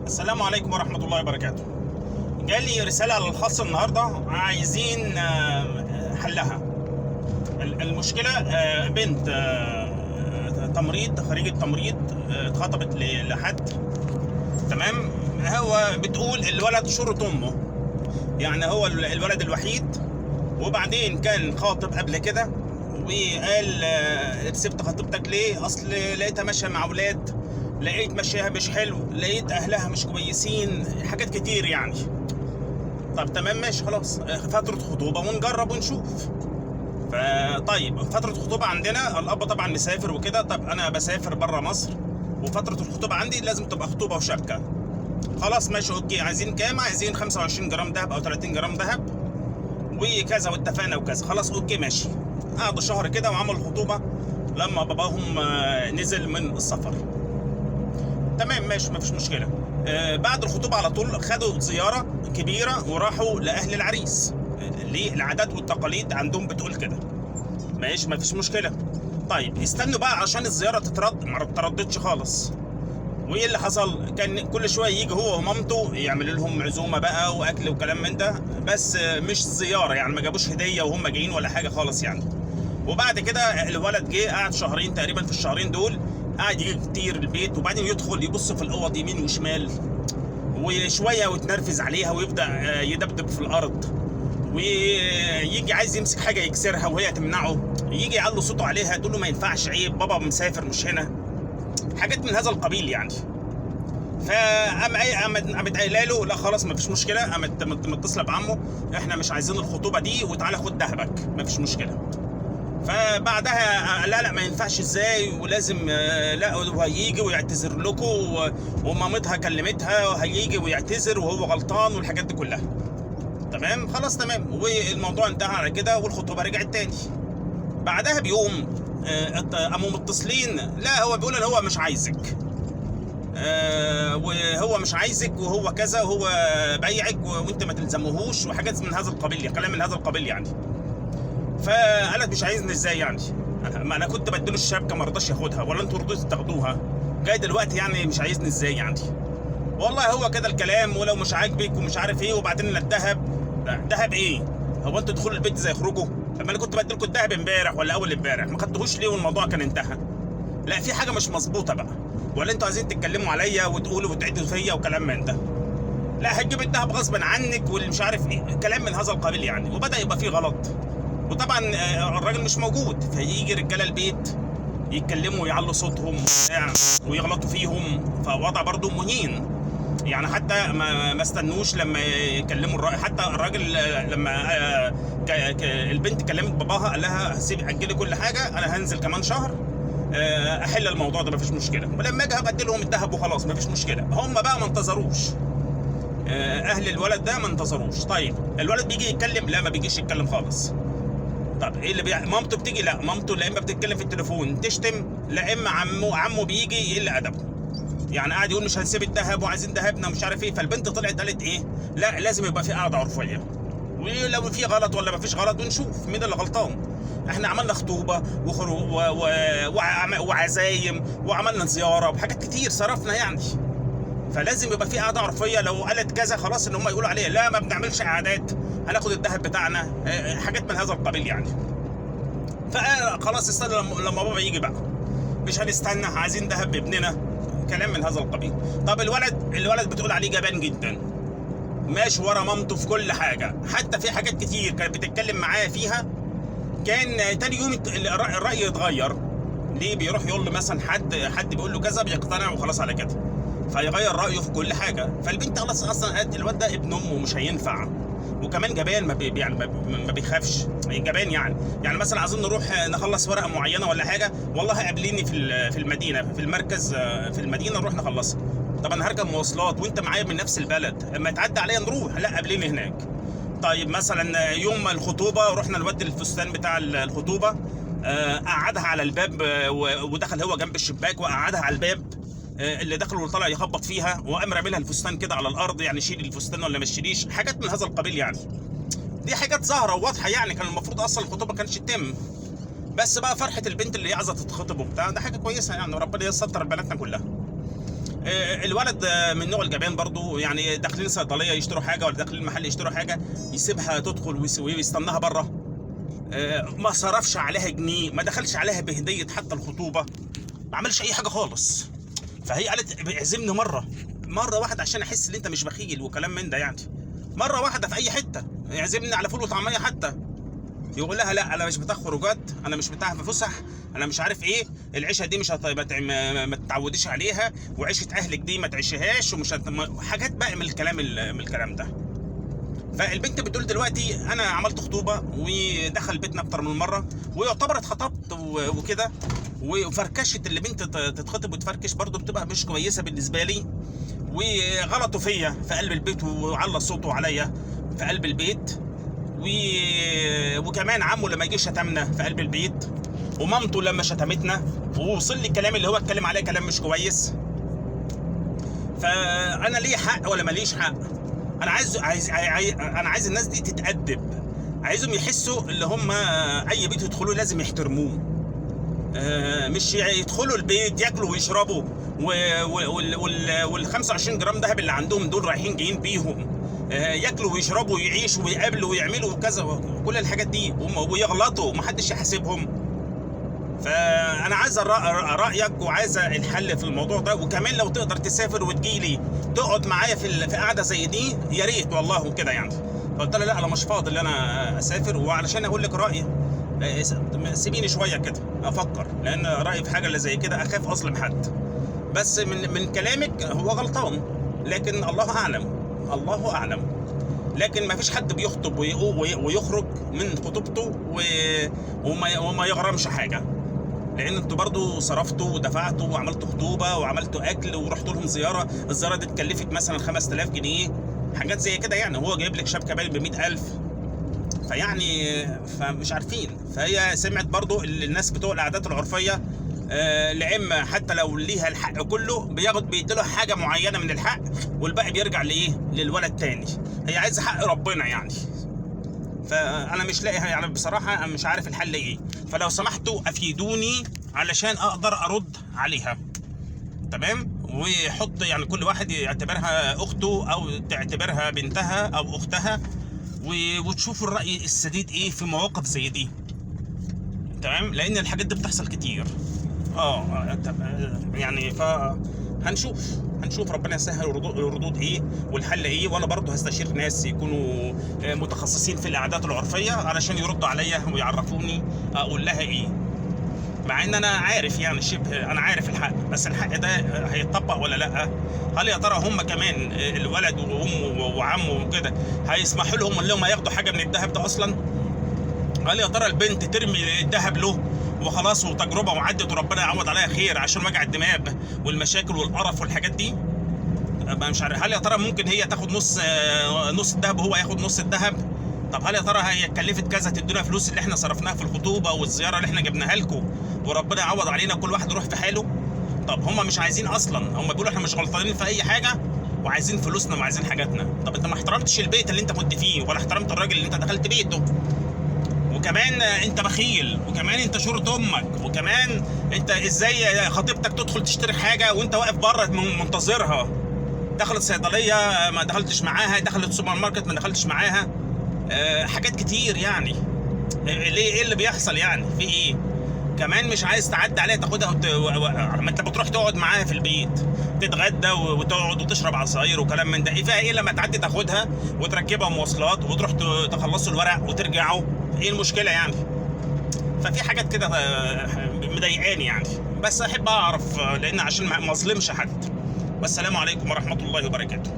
السلام عليكم ورحمة الله وبركاته. جالي رسالة على الخاص النهاردة عايزين حلها. المشكلة بنت تمريض، خريجة تمريض، اتخطبت لحد. تمام. هو بتقول الولد شرط امه، يعني هو الولد الوحيد، وبعدين كان خاطب قبل كده وقال سبت خطيبتك ليه؟ اصل لقيتها ماشيه مع اولاد، لقيت ماشيها مش حلو، لقيت اهلها مش كويسين، حاجات كتير يعني. طب تمام ماشي خلاص، فتره خطوبه ونجرب ونشوف. فطيب فتره خطوبه عندنا الاب طبعا مسافر وكده، طب انا بسافر بره مصر وفتره الخطوبه عندي لازم تبقى خطوبه وشبكه. خلاص ماشي اوكي، عايزين كام؟ عايزين 25 جرام دهب او 30 جرام دهب وكذا، واتفقنا وكذا. خلاص اوكي ماشي. قعدوا شهر كده وعملوا الخطوبه لما باباهم نزل من السفر. تمام ماشي مفيش مشكله. بعد الخطوبه على طول خدوا زياره كبيره وراحوا لاهل العريس. ليه؟ العادات والتقاليد عندهم بتقول كده. ماشي مفيش مشكله. طيب استنوا بقى عشان الزياره تترد، ما تردتش خالص. وايه اللي حصل؟ كان كل شويه يجي هو ومامته يعمل لهم عزومه بقى واكل وكلام من ده، بس مش زياره يعني، ما جابوش هديه وهم جايين ولا حاجه خالص يعني. وبعد كده الولد جه قعد شهرين تقريبا، في الشهرين دول قعد يجي كتير البيت، وبعدين يدخل يبص في الاوض يمين وشمال، وشويه ويتنرفز عليها ويبدا يدبدب في الارض، ويجي عايز يمسك حاجه يكسرها وهي تمنعه، يجي يعلي صوته عليها تقول له ما ينفعش، عيب، بابا مسافر مش هنا، حاجات من هذا القبيل يعني. قامت قايله له لا خلاص مفيش مشكله، قامت متصله بعمه، احنا مش عايزين الخطوبه دي وتعالى خد دهبك مفيش مشكله. فبعدها لا ما ينفعش ازاي، ولازم لا وهيجي ويعتذر لكم، ومامتها كلمتها وهيجي ويعتذر وهو غلطان والحاجات دي كلها. تمام خلاص تمام، والموضوع انتهى على كده والخطوبه رجعت تاني. بعدها بيوم قاموا متصلين، لا هو بيقول ان هو مش عايزك، وهو مش عايزك وهو كذا وهو بايعك وانت ما تلزموهوش وحاجات من هذا القبيل، كلام من هذا القبيل يعني. فقالت مش عايزني ازاي يعني؟ ما انا كنت بديله الشبكه ما رضاش ياخدها، ولا انتوا رضيتوا تاخدوها، جاي دلوقتي يعني مش عايزني ازاي يعني؟ والله هو كده الكلام، ولو مش عاجبك ومش عارف ايه، وبعدين الذهب، دهب ايه؟ هو انتوا تدخلوا البيت زي يخرجوا؟ لما انا كنت بديلكم الذهب امبارح ولا اول امبارح ما خدتوهوش ليه والموضوع كان انتهى؟ لا في حاجه مش مظبوطه بقى، ولا انتوا عايزين تتكلموا عليا وتقولوا وتعيدوا فيا وكلام من ده؟ لا هتجيب الذهب غصبا عنك واللي مش عارف ايه، كلام من هذا القبيل يعني. وبدا يبقى فيه غلط، وطبعا الراجل مش موجود، فيجي رجاله البيت يتكلموا ويعلوا صوتهم ويغلطوا فيهم، فوضع برضه مهين يعني. حتى ما استنوش لما يكلموا الراجل، حتى الراجل لما البنت كلمت باباها قال لها سيبي اجلي كل حاجه، انا هنزل كمان شهر احل الموضوع ده مفيش مشكله، ولما اجي هبدي لهم الذهب وخلاص مفيش مشكله. هم بقى ما انتظروش، اهل الولد ده ما انتظروش. طيب الولد بيجي يتكلم، لا ما بيجيش يتكلم خالص. طب ايه اللي مامته بتيجي، لا مامته لا اما بتتكلم في التليفون تشتم، لا اما عمه بيجي يقل ادبه يعني، قاعد يقول مش هنسيب الذهب وعايزين ذهبنا ومش عارف ايه. فالبنت طلعت قالت ايه؟ لا لازم يبقى في قاعده عرفيه، ولو في غلط ولا ما فيش غلط ونشوف مين اللي غلطان. احنا عملنا خطوبه وعزايم وعملنا زياره وحاجات كتير صرفنا يعني، فلازم يبقى في قاعده عرفيه. لو قالت كذا خلاص ان هم يقولوا عليه لا ما بنعملش قعدات، هناخد الذهب بتاعنا، حاجات من هذا القبيل يعني. فخلاص استنى لما بابا يجي بقى، مش هنستنى، عايزين ذهب بابننا، كلام من هذا القبيل. طب الولد بتقول عليه جبان جدا، ماشي ورا مامته في كل حاجه، حتى في حاجات كتير كانت بتتكلم معايا فيها كان تاني يوم الراي يتغير. ليه؟ بيروح يقول له مثلا حد بيقول له كذا بيقتنع وخلاص على كده، فيغير رايه في كل حاجه. فالبنت خلاص اصلا قالت الواد ده ابن امه مش هينفع، وكمان جبان ما بيخافش جبان يعني مثلا عايزين نروح نخلص ورقه معينه ولا حاجه، والله قابليني في المدينه في المركز في المدينه نروح نخلصها. طب انا هركب مواصلات وانت معايا من نفس البلد، اما تعدي عليا نروح، لا قابليني هناك. طيب مثلا يوم الخطوبه رحنا نودي الفستان بتاع الخطوبه، قعدها على الباب ودخل هو جنب الشباك وقعدها على الباب، اللي دخل وطلع يخبط فيها، وقام رامي الفستان كده على الارض يعني شيل الفستان ولا ما تشيليش، حاجات من هذا القبيل يعني. دي حاجات ظاهره وواضحه يعني، كان المفروض اصلا الخطوبه ما كانتش تتم، بس بقى فرحه البنت اللي هي عايزه تتخطب وبتاع، ده حاجه كويسه يعني، وربنا يستر بناتنا كلها. الولد من نوع الجبان برضو، يعني داخلين صيدليه يشتروا حاجه ولا داخلين محل يشتروا حاجه يسيبها تدخل ويستناها بره. ما صرفش عليها جنيه، ما دخلش عليها بهديه حتى الخطوبه، ما عملش اي حاجه خالص. فهي قالت اعزمني مره واحده عشان احس ان انت مش بخيل وكلام من ده يعني. مره واحده في اي حته اعزمني على فول وطعميه حتى. يقول لها لا انا مش بتاع خروجات، انا مش بتاع فسح، انا مش عارف ايه، العيشه دي مش ما تتعوديش عليها، وعيشه اهلك دي ما تعيشهاش، ومش حاجات بقى من الكلام ده. فالبنت بتقول دلوقتي انا عملت خطوبه ودخل بيتنا اكتر من مره، ويعتبر اتخطبت وكده، وفركشت اللي بنت تتخطب وتفركش برضه بتبقى مش كويسه بالنسبه لي، وغلطوا فيا في قلب البيت وعلى صوته عليا في قلب البيت، وكمان عمه لما يجي شتمنا في قلب البيت، ومامته لما شتمتنا، ووصل لي الكلام اللي هو اتكلم عليه كلام مش كويس. فانا ليه حق ولا ماليش حق؟ انا عايز الناس دي تتأدب، عايزهم يحسوا اللي هم اي بيت يدخلوه لازم يحترموه، مش يدخلوا البيت ياكلوا ويشربوا وال 25 جرام دهب اللي عندهم دول رايحين جايين بيهم، ياكلوا ويشربوا ويعيشوا ويقابلوا ويعملوا كذا كل الحاجات دي، ويغلطوا ومحدش يحاسبهم. فانا عايز رايك وعايز الحل في الموضوع ده، وكمان لو تقدر تسافر وتجيلي تقعد معايا في قعده زي دي يا ريت والله وكده يعني. فقلت لها لا انا مش فاضي ان انا اسافر، وعلشان اقول لك رايي سيبيني شويه كده افكر، لان رايي في حاجه اللي زي كده اخاف اظلم حد. بس من كلامك هو غلطان، لكن الله اعلم. لكن ما فيش حد بيخطب ويخرج من خطوبته وما يغرمش حاجه، لان انتوا برضو صرفتوا ودفعتوا وعملتوا خطوبه وعملتوا اكل ورحتوا لهم زياره، الزياره دي اتكلفت مثلا 5000 جنيه حاجات زي كده يعني، هو جايب لك شبكه باين ب 100,000. فيعني فمش عارفين. فهي سمعت برضو الناس بتوع العادات العرفيه، لعمة حتى لو ليها الحق كله بيديله حاجه معينه من الحق، والباقي بيرجع للولد تاني. هي عايزه حق ربنا يعني. فانا مش لاقيها يعني بصراحه، انا مش عارف الحل ايه. فلو سمحتوا افيدوني علشان اقدر ارد عليها، تمام؟ ويحط يعني كل واحد يعتبرها اخته او تعتبرها بنتها او اختها، وتشوفوا الراي السديد ايه في مواقف زي دي، تمام؟ لان الحاجات دي بتحصل كتير يعني. هنشوف ربنا يسهل الردود ايه والحل ايه. وانا برضو هستشير ناس يكونوا متخصصين في العادات العرفيه علشان يردوا عليا ويعرفوني اقول لها ايه، مع ان انا عارف يعني شبه انا عارف الحق، بس الحق ده هيتطبق ولا لا؟ هل يا ترى هم كمان الولد وامه وعمه وكده هيسمحوا لهم ان هم ياخدوا حاجه من الذهب ده اصلا؟ هل يا ترى البنت ترمي الذهب له وخلاص وتجربه وعدت وربنا يعوض عليها خير عشان وجع الدماغ والمشاكل والقرف والحاجات دي؟ مش عارف. هل يا ترى ممكن هي تاخد نص الذهب وهو ياخد نص الذهب؟ طب هل يا ترى هي اتكلفت كذا تدونا فلوس اللي احنا صرفناها في الخطوبه والزياره اللي احنا جبناها لكم وربنا يعوض علينا كل واحد يروح في حاله؟ طب هم مش عايزين اصلا، هم بيقولوا احنا مش غلطانين في اي حاجه وعايزين فلوسنا وعايزين حاجاتنا. طب انت ما احترمتش البيت اللي انت كنت فيه ولا احترمت الراجل اللي انت دخلت بيته، وكمان انت بخيل، وكمان انت شورة امك، وكمان انت ازاي خطيبتك تدخل تشتري حاجه وانت واقف بره منتظرها؟ دخلت صيدليه ما دخلتش معاها، دخلت سوبر ماركت ما دخلتش معاها، حاجات كتير يعني. ليه؟ ايه اللي بيحصل يعني؟ في ايه؟ كمان مش عايز تعدي عليها تاخدها ما انت بتروح تقعد معاها في البيت تتغدى وتقعد وتشرب عصاير وكلام من ده، ايه فيها ايه لما تعدي تاخدها وتركبها مواصلات وتروح تخلصوا الورق وترجعوا؟ ايه المشكله يعني؟ ففي حاجات كده مضايقاني يعني، بس احب اعرف لان عشان ما اظلمش حد. والسلام عليكم ورحمه الله وبركاته.